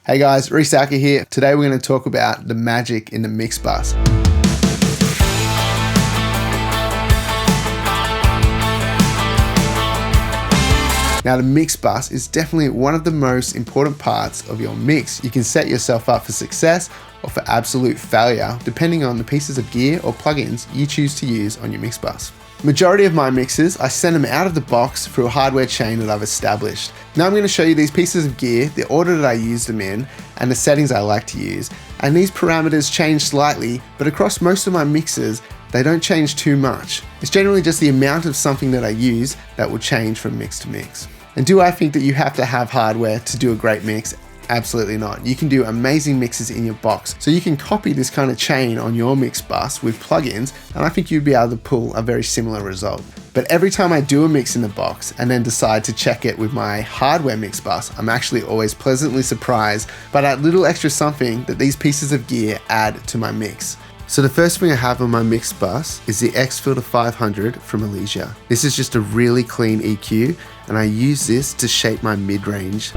Hey guys, Elysia here. Today we're going to talk about the magic in the mix bus. Now the mix bus is definitely one of the most important parts of your mix. You can set yourself up for success or for absolute failure depending on the pieces of gear or plugins you choose to use on your mix bus. Majority of my mixes, I send them out of the box through a hardware chain that I've established. Now I'm going to show you these pieces of gear, the order that I use them in, and the settings I like to use. And these parameters change slightly, but across most of my mixes, they don't change too much. It's generally just the amount of something that I use that will change from mix to mix. And do I think that you have to have hardware to do a great mix? Absolutely not. You can do amazing mixes in your box. So you can copy this kind of chain on your mix bus with plugins, and I think you'd be able to pull a very similar result. But every time I do a mix in the box and then decide to check it with my hardware mix bus, I'm actually always pleasantly surprised by that little extra something that these pieces of gear add to my mix. So the first thing I have on my mix bus is the X FIlter 500 from Elysia. This is just a really clean EQ, and I use this to shape my mid-range.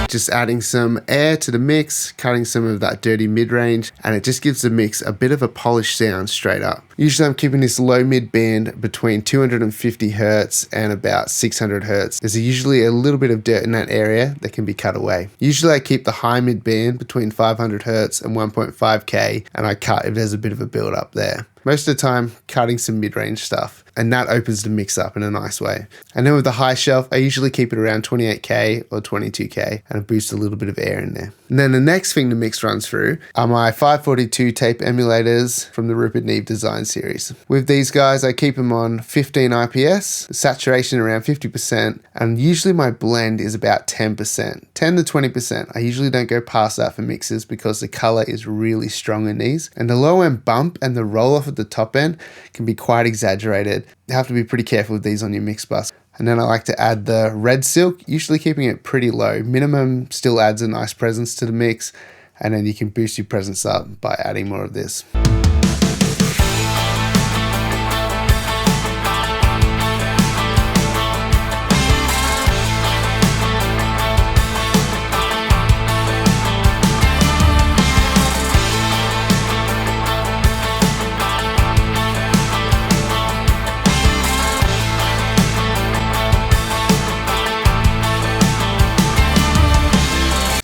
Just adding some air to the mix, cutting some of that dirty mid-range, and it just gives the mix a bit of a polished sound straight up. Usually I'm keeping this low mid band between 250 Hertz and about 600 Hertz. There's usually a little bit of dirt in that area that can be cut away. Usually I keep the high mid band between 500 Hertz and 1.5K, and I cut if there's a bit of a build up there. Most of the time, cutting some mid-range stuff, and that opens the mix up in a nice way. And then with the high shelf, I usually keep it around 28K or 22K, and I boost a little bit of air in there. And then the next thing the mix runs through are my 542 tape emulators from the Rupert Neve design series. With these guys, I keep them on 15 IPS, saturation around 50%, and usually my blend is about 10%, 10 to 20%. I usually don't go past that for mixes because the color is really strong in these. And the low end bump and the roll off at the top end can be quite exaggerated. You have to be pretty careful with these on your mix bus. And then I like to add the red silk, usually keeping it pretty low. Minimum still adds a nice presence to the mix, and then you can boost your presence up by adding more of this.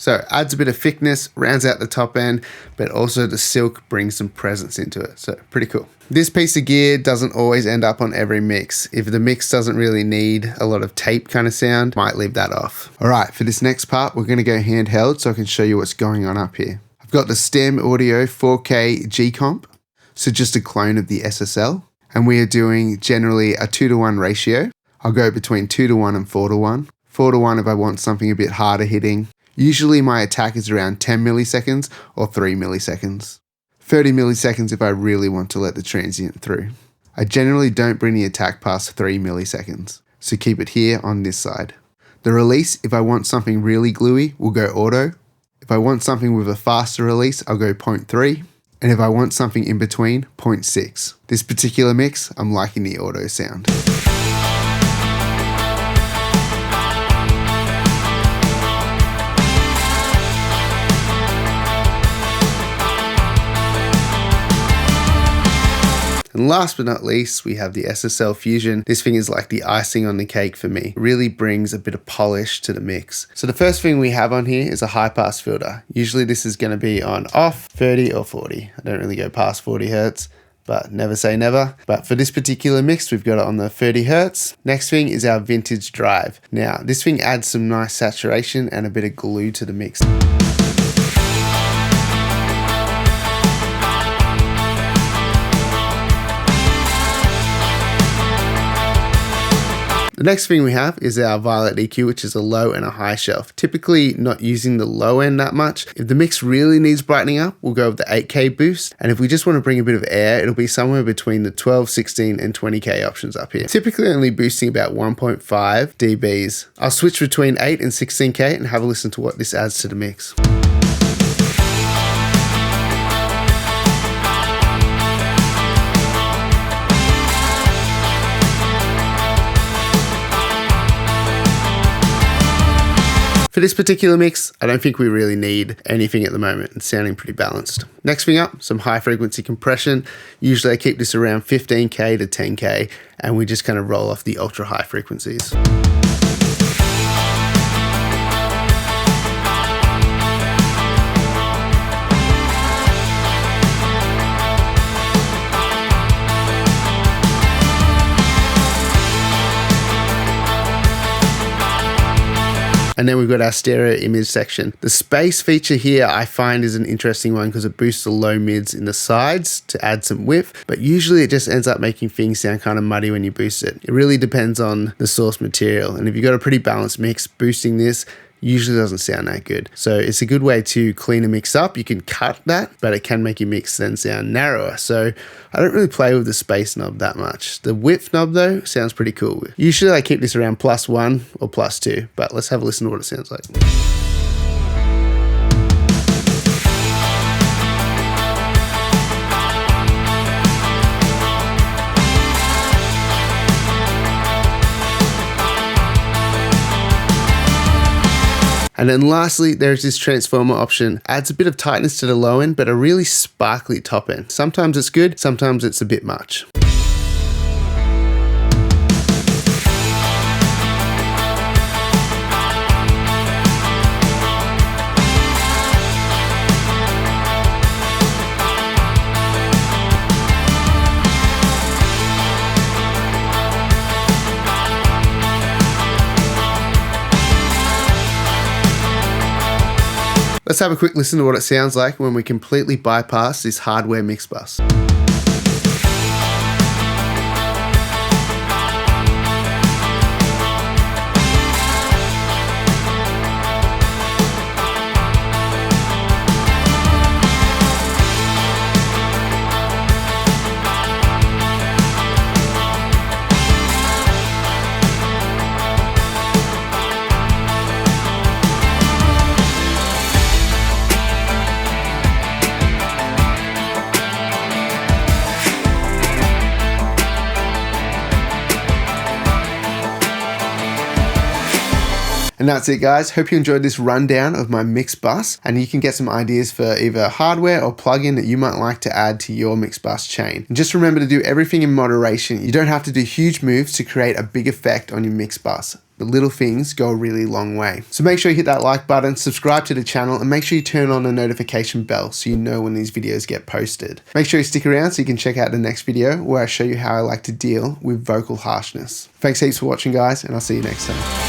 So it adds a bit of thickness, rounds out the top end, but also the silk brings some presence into it. So pretty cool. This piece of gear doesn't always end up on every mix. If the mix doesn't really need a lot of tape kind of sound, might leave that off. All right, for this next part, we're gonna go handheld so I can show you what's going on up here. I've got the Stam Audio 4K Gcomp, so just a clone of the SSL. And we are doing generally a 2:1 ratio. I'll go between 2:1 and 4:1. 4:1 if I want something a bit harder hitting. Usually my attack is around 10 milliseconds or 3 milliseconds. 30 milliseconds if I really want to let the transient through. I generally don't bring the attack past 3 milliseconds, so keep it here on this side. The release, if I want something really gluey, will go auto. If I want something with a faster release, I'll go 0.3. And if I want something in between, 0.6. This particular mix, I'm liking the auto sound. And last but not least, we have the SSL Fusion. This thing is like the icing on the cake for me. It really brings a bit of polish to the mix. So the first thing we have on here is a high pass filter. Usually this is going to be on off 30 or 40. I don't really go past 40 Hertz, but never say never. But for this particular mix, we've got it on the 30 Hertz. Next thing is our vintage drive. Now, this thing adds some nice saturation and a bit of glue to the mix. The next thing we have is our violet EQ, which is a low and a high shelf. Typically not using the low end that much. If the mix really needs brightening up, we'll go with the 8K boost. And if we just want to bring a bit of air, it'll be somewhere between the 12, 16 and 20K options up here. Typically only boosting about 1.5 dBs. I'll switch between 8 and 16K and have a listen to what this adds to the mix. For this particular mix, I don't think we really need anything at the moment. It's sounding pretty balanced. Next thing up, some high frequency compression. Usually I keep this around 15K to 10K and we just kind of roll off the ultra high frequencies. And then we've got our stereo image section. The space feature here I find is an interesting one because it boosts the low mids in the sides to add some width, but usually it just ends up making things sound kind of muddy when you boost it. It really depends on the source material. And if you've got a pretty balanced mix, boosting this usually doesn't sound that good. So it's a good way to clean a mix up. You can cut that, but it can make your mix then sound narrower. So I don't really play with the space knob that much. The width knob though sounds pretty cool. Usually I keep this around +1 or +2, but let's have a listen to what it sounds like. And then lastly, there's this transformer option. Adds a bit of tightness to the low end, but a really sparkly top end. Sometimes it's good, sometimes it's a bit much. Let's have a quick listen to what it sounds like when we completely bypass this hardware mix bus. And that's it guys, hope you enjoyed this rundown of my mix bus and you can get some ideas for either hardware or plugin that you might like to add to your mix bus chain. And just remember to do everything in moderation. You don't have to do huge moves to create a big effect on your mix bus. The little things go a really long way. So make sure you hit that like button, subscribe to the channel, and make sure you turn on the notification bell so you know when these videos get posted. Make sure you stick around so you can check out the next video where I show you how I like to deal with vocal harshness. Thanks heaps for watching guys, and I'll see you next time.